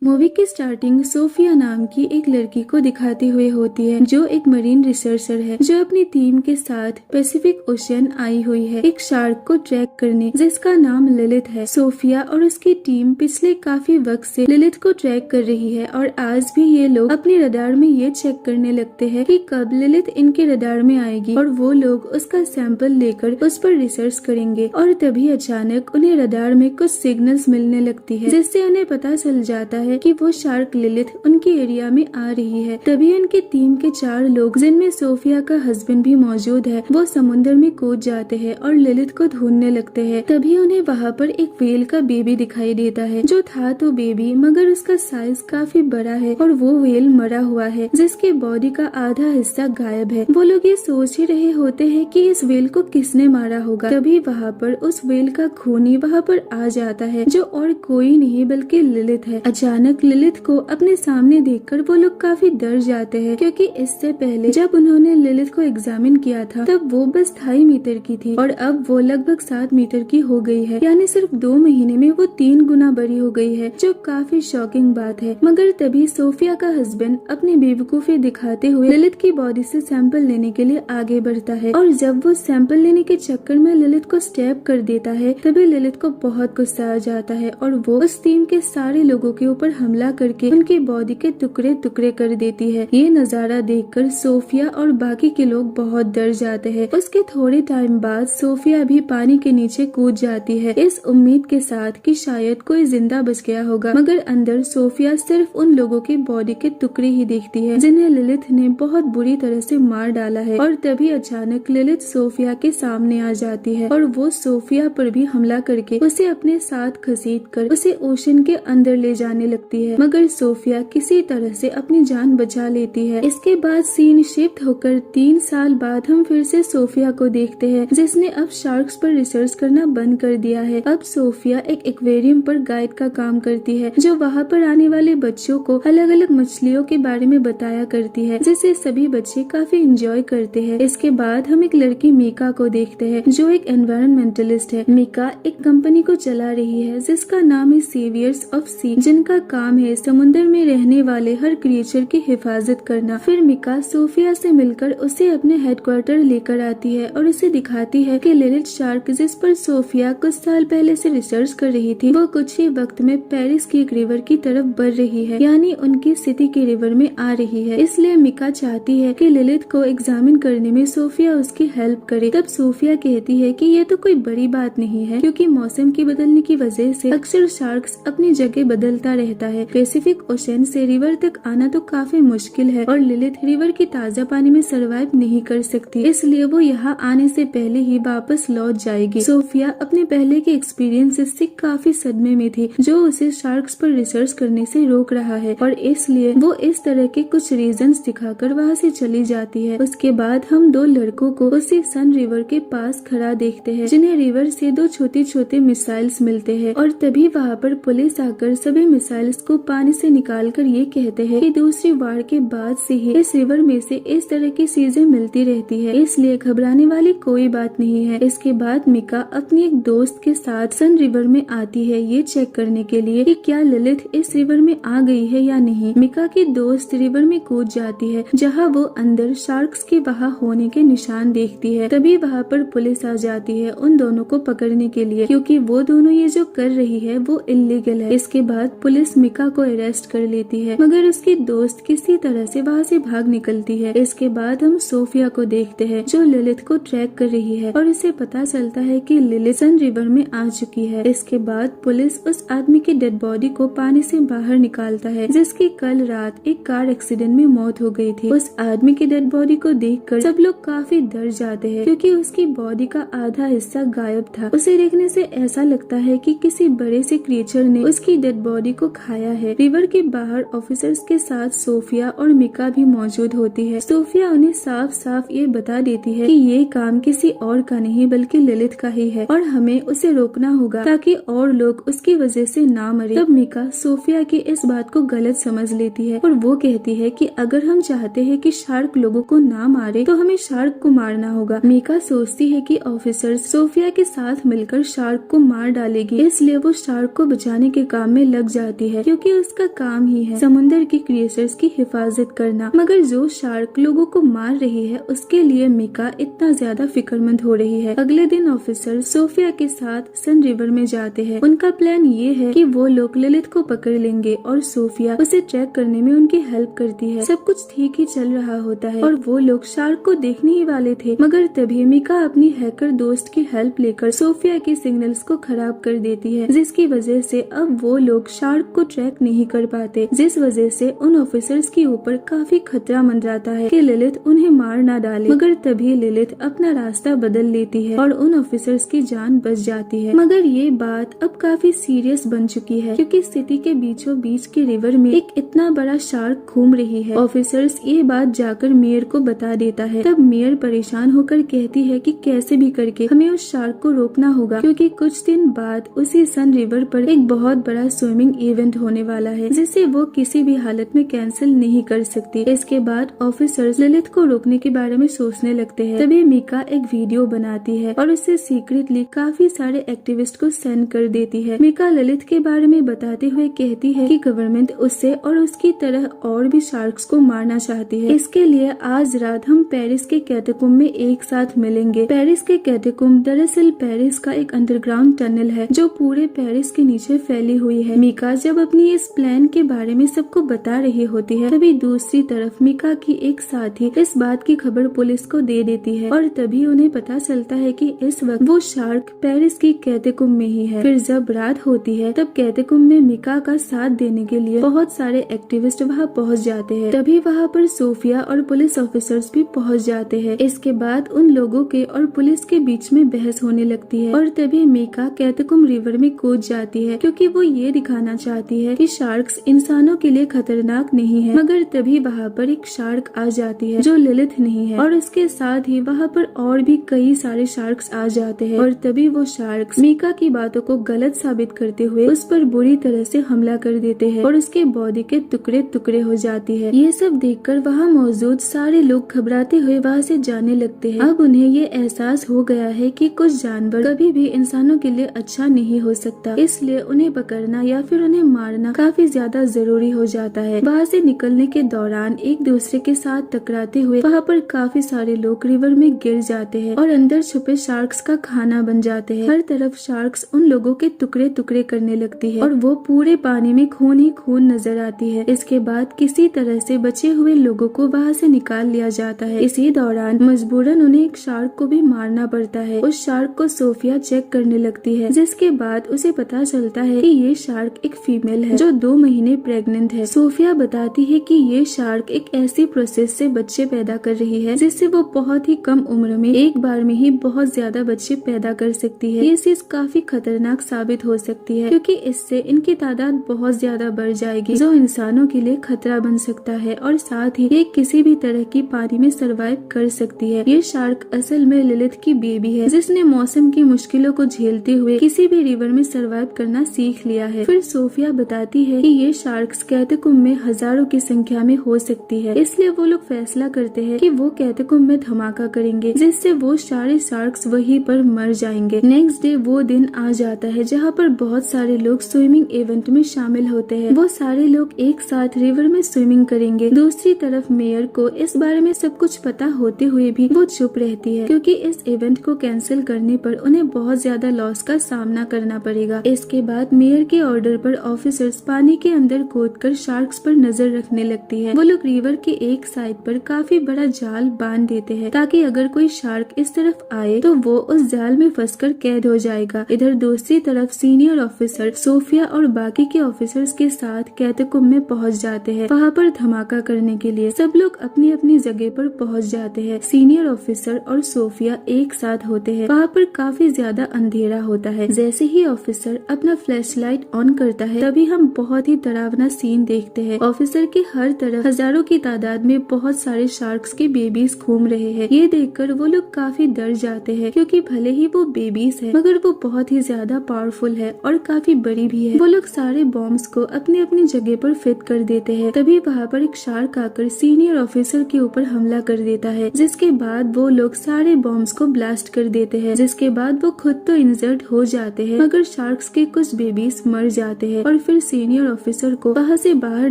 Movie की starting Sophia नाम की एक लड़की को दिखाती हुई होती है जो एक मरीन रिसर्चर है जो अपनी टीम के साथ पैसिफिक ओशियन आई हुई है एक शार्क को ट्रैक करने जिसका नाम लिलिथ है। सोफिया और उसकी टीम पिछले काफी वक्त से लिलिथ को ट्रैक कर रही है और आज भी ये लोग अपने रडार में ये चेक करने लगते हैं कि कब लिलिथ इनके रडार में आएगी और वो लोग उसका सैंपल लेकर उस पर रिसर्च करेंगे। और तभी अचानक उन्हें रडार में कुछ सिग्नल्स मिलने लगती है जिससे उन्हें पता चल जाता है कि वो शार्क लिलिथ उनके एरिया में आ रही है। तभी उनकी टीम के 4 लोग जिनमें सोफिया का हस्बैंड भी मौजूद है वो समुद्र में कूद जाते हैं और लिलिथ को ढूंढने लगते हैं। तभी उन्हें वहाँ पर एक व्हेल का बेबी दिखाई देता है जो था तो बेबी मगर उसका साइज काफी बड़ा है और वो व्हेल मरा हुआ है जिसके बॉडी का आधा हिस्सा गायब है। वो लोग ये सोच ही रहे होते हैं कि इस व्हेल को किसने मारा होगा। तभी वहाँ पर उस व्हेल का खूनी वहाँ पर आ जाता है जो और कोई नहीं बल्कि लिलिथ है। अचानक लिलिथ को अपने सामने देखकर वो लोग काफी डर जाते हैं क्योंकि इससे पहले जब उन्होंने लिलिथ को एग्जामिन किया था तब वो बस 2.5 मीटर की थी और अब वो लगभग 7 मीटर की हो गई है, यानी सिर्फ 2 महीने में वो 3 गुना बड़ी हो गई है जो काफी शॉकिंग बात है। मगर तभी सोफिया का हस्बैंड अपनी बेवकूफी दिखाते हुए लिलिथ की बॉडी से सैंपल लेने के लिए आगे बढ़ता है और जब वो सैंपल लेने के चक्कर में लिलिथ को स्टैब कर देता है तभी लिलिथ को बहुत गुस्सा आ जाता है और वो उस टीम के सारे लोगों के ऊपर हमला करके उनकी बॉडी के टुकड़े टुकड़े कर देती है। ये नजारा देखकर सोफिया और बाकी के लोग बहुत डर जाते हैं। उसके थोड़े टाइम बाद सोफिया भी पानी के नीचे कूद जाती है इस उम्मीद के साथ कि शायद कोई जिंदा बच गया होगा, मगर अंदर सोफिया सिर्फ उन लोगों की बॉडी के टुकड़े ही देखती है जिन्हें लिलिथ ने बहुत बुरी तरह से मार डाला है। और तभी अचानक लिलिथ सोफिया के सामने आ जाती है और वो सोफिया पर भी हमला करके उसे अपने साथ घसीटकर उसे ओशन के अंदर ले जाने लगती है, मगर सोफिया किसी तरह से अपनी जान बचा लेती है। इसके बाद सीन शिफ्ट होकर 3 साल बाद हम फिर से सोफिया को देखते हैं जिसने अब शार्क्स पर रिसर्च करना बंद कर दिया है। अब सोफिया एक एक्वेरियम पर गाइड का काम करती है जो वहाँ पर आने वाले बच्चों को अलग अलग मछलियों के बारे में बताया करती है जिसे सभी बच्चे काफी एंजॉय करते हैं। इसके बाद हम एक लड़की मीका को देखते हैं जो एक एनवायरमेंटलिस्ट है। मीका एक कंपनी को चला रही है जिसका नाम है सेवियर्स ऑफ सी, जिनका काम है समुद्र में रहने वाले हर क्रिएचर की हिफाजत करना। फिर मिका सोफिया से मिलकर उसे अपने हेडक्वार्टर लेकर आती है और उसे दिखाती है कि लिलिथ शार्क जिस पर सोफिया कुछ साल पहले से रिसर्च कर रही थी वो कुछ ही वक्त में पेरिस की एक रिवर की तरफ बढ़ रही है, यानी उनकी सिटी की रिवर में आ रही है। इसलिए मिका चाहती है कि लिलिथ को एग्जामिन करने में सोफिया उसकी हेल्प करे। तब सोफिया कहती है कि ये तो कोई बड़ी बात नहीं है क्योंकि मौसम की बदलने की वजह से अक्सर शार्क्स अपनी जगह बदलता रहता है। पैसिफिक ओशन से रिवर तक आना तो काफी मुश्किल है और लिलिथ रिवर की ताजा पानी में सरवाइव नहीं कर सकती, इसलिए वो यहाँ आने से पहले ही वापस लौट जाएगी। सोफिया अपने पहले के एक्सपीरियंस से काफी सदमे में थी जो उसे शार्क्स पर रिसर्च करने से रोक रहा है और इसलिए वो इस तरह के कुछ रीजंस दिखाकर वहाँ से चली जाती है। उसके बाद हम 2 लड़कों को उसी सन रिवर के पास खड़ा देखते हैं जिन्हें रिवर से 2 छोटे छोटे मिसाइल्स मिलते हैं और तभी वहाँ पर पुलिस आकर सभी मिसाइल्स को पानी से निकालकर ये कहते हैं कि दूसरी वार के बाद से ही इस रिवर में से इस तरह की चीजें मिलती रहती है, इसलिए घबराने वाली कोई बात नहीं है। इसके बाद मिका अपनी एक दोस्त के साथ सन रिवर में आती है ये चेक करने के लिए कि क्या लिलिथ इस रिवर में आ गई है या नहीं। मिका की दोस्त रिवर में कूद जाती है जहाँ वो अंदर शार्क्स के वहाँ होने के निशान देखती है। तभी वहाँ पर पुलिस आ जाती है उन दोनों को पकड़ने के लिए क्योंकि वो दोनों ये जो कर रही है वो इल्लीगल है। इसके बाद पुलिस मिका को अरेस्ट कर लेती है मगर उसकी दोस्त किसी तरह से वहाँ से भाग निकलती है। इसके बाद हम सोफिया को देखते हैं जो लिलिथ को ट्रैक कर रही है और इसे पता चलता है कि लिलिथ सन रिवर में आ चुकी है। इसके बाद पुलिस उस आदमी की डेड बॉडी को पानी से बाहर निकालता है जिसकी कल रात एक कार एक्सीडेंट में मौत हो गई थी। उस आदमी की डेड बॉडी को देखकर सब लोग काफी डर जाते हैं क्योंकि उसकी बॉडी का आधा हिस्सा गायब था। उसे देखने से ऐसा लगता है कि किसी बड़े से क्रिएचर ने उसकी डेड बॉडी को खाया है। रिवर के बाहर ऑफिसर्स के साथ सोफिया और मिका भी मौजूद होती है। सोफिया उन्हें साफ साफ ये बता देती है कि ये काम किसी और का नहीं बल्कि लिलिथ का ही है और हमें उसे रोकना होगा ताकि और लोग उसकी वजह से ना मरे। तब मिका सोफिया की इस बात को गलत समझ लेती है और वो कहती है कि अगर हम चाहते हैं कि शार्क लोगों को ना मारे तो हमें शार्क को मारना होगा। मिका सोचती है कि ऑफिसर्स सोफिया के साथ मिलकर शार्क को मार डालेगी, इसलिए वो शार्क को बचाने के काम में लग जाती है क्योंकि उसका काम ही है समुद्र की क्रिएचर्स की हिफाजत करना। मगर जो शार्क लोगों को मार रही है उसके लिए मिका इतना ज्यादा फिक्रमंद हो रही है। अगले दिन ऑफिसर सोफिया के साथ सन रिवर में जाते हैं। उनका प्लान ये है कि वो लोग लिलिथ को पकड़ लेंगे और सोफिया उसे ट्रैक करने में उनकी हेल्प करती है। सब कुछ ठीक ही चल रहा होता है और वो लोग शार्क को देखने ही वाले थे, मगर तभी मिका अपनी हैकर दोस्त की हेल्प लेकर सोफिया की सिग्नल्स को खराब कर देती है, जिसकी वजह से अब वो लोग शार्क को ट्रैक नहीं कर पाते, जिस वजह से उन ऑफिसर्स के ऊपर काफी खतरा मंडराता है कि लिलिथ उन्हें मार ना डाले। मगर तभी लिलिथ अपना रास्ता बदल लेती है और उन ऑफिसर्स की जान बच जाती है। मगर ये बात अब काफी सीरियस बन चुकी है क्योंकि सिटी के बीचों बीच के रिवर में एक इतना बड़ा शार्क घूम रही है। ऑफिसर्स ये बात जाकर मेयर को बता देता है। तब मेयर परेशान होकर कहती है कि कैसे भी करके हमें उस शार्क को रोकना होगा क्योंकि कुछ दिन बाद उसी सन रिवर पर एक बहुत बड़ा स्विमिंग इवेंट होने वाला है जिसे वो किसी भी हालत में कैंसिल नहीं कर सकती। इसके बाद ऑफिसर्स ललित को रोकने के बारे में सोचने लगते हैं। तभी मिका एक वीडियो बनाती है और उसे सीक्रेटली काफी सारे एक्टिविस्ट को सेंड कर देती है। मिका ललित के बारे में बताते हुए कहती है कि गवर्नमेंट उससे और उसकी तरह और भी शार्क्स को मारना चाहती है। इसके लिए आज रात हम पेरिस के कैटेकोम्ब में एक साथ मिलेंगे। पेरिस के कैटेकोम्ब दरअसल पेरिस का एक अंडरग्राउंड टनल है जो पूरे पेरिस के नीचे फैली हुई है। मिका जब अपनी इस प्लान के बारे में सबको बता रही होती है तभी दूसरी तरफ मिका की एक साथी इस बात की खबर पुलिस को दे देती है और तभी उन्हें पता चलता है कि इस वक्त वो शार्क पेरिस की कैटेकोम्ब में ही है। फिर जब रात होती है तब कैटेकोम्ब में मिका का साथ देने के लिए बहुत सारे एक्टिविस्ट वहाँ पहुँच जाते हैं। तभी वहाँ पर सोफिया और पुलिस ऑफिसर्स भी पहुँच जाते हैं। इसके बाद उन लोगों के और पुलिस के बीच में बहस होने लगती है और तभी मिका कैटेकोम्ब रिवर में कूद जाती है क्योंकि वो ये दिखाना चाहती है कि शार्क्स इंसानों के लिए खतरनाक नहीं है। मगर तभी वहाँ पर एक शार्क आ जाती है जो लिलिथ नहीं है और उसके साथ ही वहाँ पर और भी कई सारे शार्क्स आ जाते हैं और तभी वो शार्क्स मिका की बातों को गलत साबित करते हुए उस पर बुरी तरह से हमला कर देते हैं और उसके बॉडी के टुकड़े टुकड़े हो जाती है। ये सब देखकर वहाँ मौजूद सारे लोग घबराते हुए वहाँ से जाने लगते हैं। अब उन्हें ये एहसास हो गया है कि कुछ जानवर कभी भी इंसानों के लिए अच्छा नहीं हो सकता, इसलिए उन्हें पकड़ना या फिर उन्हें मारना काफी ज्यादा जरूरी हो जाता है। वहाँ से निकलने के दौरान एक दूसरे के साथ टकराते हुए वहाँ पर काफी सारे लोग रिवर में गिर जाते हैं और अंदर छुपे शार्क्स का खाना बन जाते हैं। हर तरफ शार्क्स उन लोगों के टुकड़े टुकड़े करने लगती है और वो पूरे पानी में खून ही खून नजर आती है। इसके बाद किसी तरह से बचे हुए लोगों को वहाँ से निकाल लिया जाता है। इसी दौरान मजबूरन उन्हें एक शार्क को भी मारना पड़ता है। उस शार्क को सोफिया चेक करने लगती है जिसके बाद उसे पता चलता है कि ये शार्क एक फीमेल है जो 2 महीने प्रेग्नेंट है। सोफिया बताती है कि ये शार्क एक ऐसी प्रोसेस से बच्चे पैदा कर रही है जिससे वो बहुत ही कम उम्र में एक बार में ही बहुत ज्यादा बच्चे पैदा कर सकती है। ये चीज काफी खतरनाक साबित हो सकती है क्योंकि इससे इनकी तादाद बहुत ज्यादा बढ़ जाएगी जो इंसानों के लिए खतरा बन सकता है और साथ ही ये किसी भी तरह की पानी में सरवाइव कर सकती है। ये शार्क असल में लिलिथ की बेबी है जिसने मौसम की मुश्किलों को झेलते हुए किसी भी रिवर में सरवाइव करना सीख लिया है। फिर सोफिया बताती है कि ये शार्क्स कैटेकोम्ब में हजारों की संख्या में हो सकती है, इसलिए वो लोग फैसला करते हैं कि वो कैटेकोम्ब में धमाका करेंगे जिससे वो सारे शार्क्स वहीं पर मर जाएंगे। नेक्स्ट डे वो दिन आ जाता है जहाँ पर बहुत सारे लोग स्विमिंग इवेंट में शामिल होते हैं। वो सारे लोग एक साथ रिवर में स्विमिंग करेंगे। दूसरी तरफ मेयर को इस बारे में सब कुछ पता होते हुए भी वो चुप रहती है क्योंकि इस इवेंट को कैंसिल करने पर उन्हें बहुत ज्यादा लॉस का सामना करना पड़ेगा। इसके बाद मेयर के ऑर्डर पर ऑफिसर्स पानी के अंदर खोदकर शार्क्स पर नजर रखने लगती है। वो लोग रिवर के एक साइड पर काफी बड़ा जाल बांध देते हैं ताकि अगर कोई शार्क इस तरफ आए तो वो उस जाल में फंसकर कैद हो जाएगा। इधर दूसरी तरफ सीनियर ऑफिसर सोफिया और बाकी के ऑफिसर्स के साथ कैटेकोम्ब में पहुंच जाते हैं वहाँ पर धमाका करने के लिए। सब लोग अपनी अपनी जगह पर पहुंच जाते हैं। सीनियर ऑफिसर और सोफिया एक साथ होते हैं। वहाँ पर काफी ज्यादा अंधेरा होता है। जैसे ही ऑफिसर अपना फ्लैशलाइट ऑन करता है तभी हम बहुत ही डरावना सीन देखते हैं। ऑफिसर के हर तरफ हजारों की तादाद में बहुत सारे शार्क्स के बेबीज घूम रहे हैं। ये देखकर वो लोग काफी डर जाते हैं क्योंकि भले ही वो बेबीज है मगर वो बहुत ही ज्यादा पावरफुल है और काफी बड़ी भी है। वो लोग सारे बॉम्ब्स को अपनी अपनी जगह पर फिट कर देते हैं। तभी वहाँ पर एक शार्क आकर सीनियर ऑफिसर के ऊपर हमला कर देता है जिसके बाद वो लोग सारे बॉम्ब्स को ब्लास्ट कर देते हैं। जिसके बाद वो खुद तो इंजर्ड हो जाते हैं मगर शार्क्स के कुछ बेबीज मर जाते हैं और फिर सीनियर ऑफिसर को वहाँ से बाहर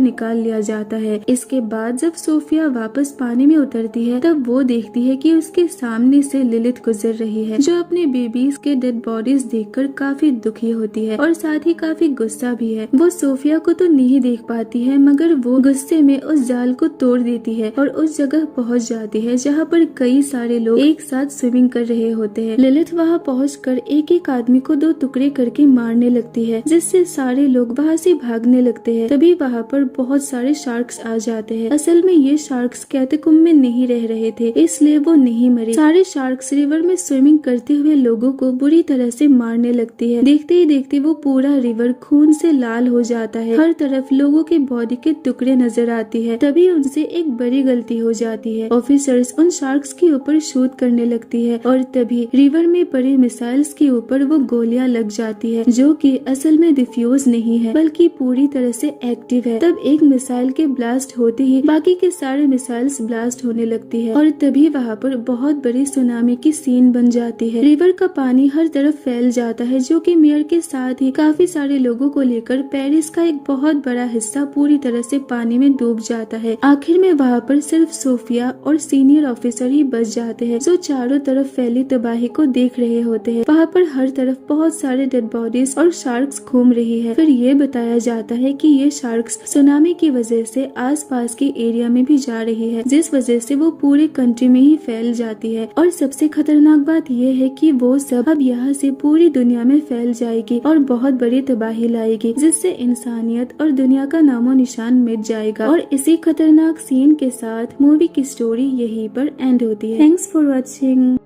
निकाल लिया जाता है। इसके बाद जब सोफिया वापस पानी में उतरती है तब वो देखती है कि उसके सामने से लिलित गुजर रही है, जो अपने बेबीज के डेड बॉडीज देखकर काफी दुखी होती है और साथ ही काफी गुस्सा भी है। वो सोफिया को तो नहीं देख पाती है, मगर वो गुस्से में उस जाल को तोड़ देती है और उस जगह पहुंच जाती है जहाँ पर कई सारे लोग एक साथ स्विमिंग कर रहे होते हैं। लिलित वहाँ पहुंचकर एक एक आदमी को 2 टुकड़े करके मारने लगती है, जिससे सारे लोग वहाँ से भागने लगते हैं। तभी वहाँ पर बहुत सारे शार्क्स आ जाते हैं। असल में ये शार्क्स कैटेकुम में नहीं रह रहे थे, इसलिए वो नहीं मरे। सारे शार्क्स रिवर में स्विमिंग करते हुए लोगों को बुरी तरह से मारने लगती है। देखते ही देखते वो पूरा रिवर खून से लाल हो जाता है। हर तरफ लोगों के बॉडी के टुकड़े नजर आती है। तभी उनसे एक बड़ी गलती हो जाती है। ऑफिसर्स उन शार्क्स के ऊपर शूट करने लगती है और तभी रिवर में पड़े मिसाइल्स के ऊपर वो गोलियां लग जाती है, जो कि असल में डिफ्यूज नहीं है बल्कि पूरी तरह से एक्टिव है। तब एक मिसाइल के ब्लास्ट होते ही बाकी के सारे मिसाइल्स ब्लास्ट होने लगती है और तभी वहाँ पर बहुत बड़ी सुनामी की सीन बन जाती है। रिवर का पानी हर तरफ फैल जाता है, जो कि मेयर के साथ ही काफी सारे लोगों को लेकर पेरिस का एक बहुत बड़ा हिस्सा पूरी तरह से पानी में डूब जाता है। आखिर में वहाँ पर सिर्फ सोफिया और सीनियर ऑफिसर ही बच जाते हैं, जो चारों तरफ फैली तबाही को देख रहे होते हैं। वहाँ पर हर तरफ बहुत सारे डेड बॉडीज और शार्क्स घूम रही है। फिर ये बताया जाता है कि ये शार्क्स सुनामी की वजह से आसपास के एरिया में भी जा रही है, जिस वजह से वो पूरे कंट्री में ही फैल जाती है। और सबसे खतरनाक बात यह है कि वो सब अब यहाँ से पूरी दुनिया में फैल जाएगी और बहुत बड़ी तबाही लाएगी, जिससे इंसानियत और दुनिया का नामो निशान मिट जाएगा। और इसी खतरनाक सीन के साथ मूवी की स्टोरी यहीं पर एंड होती है। Thanks for watching.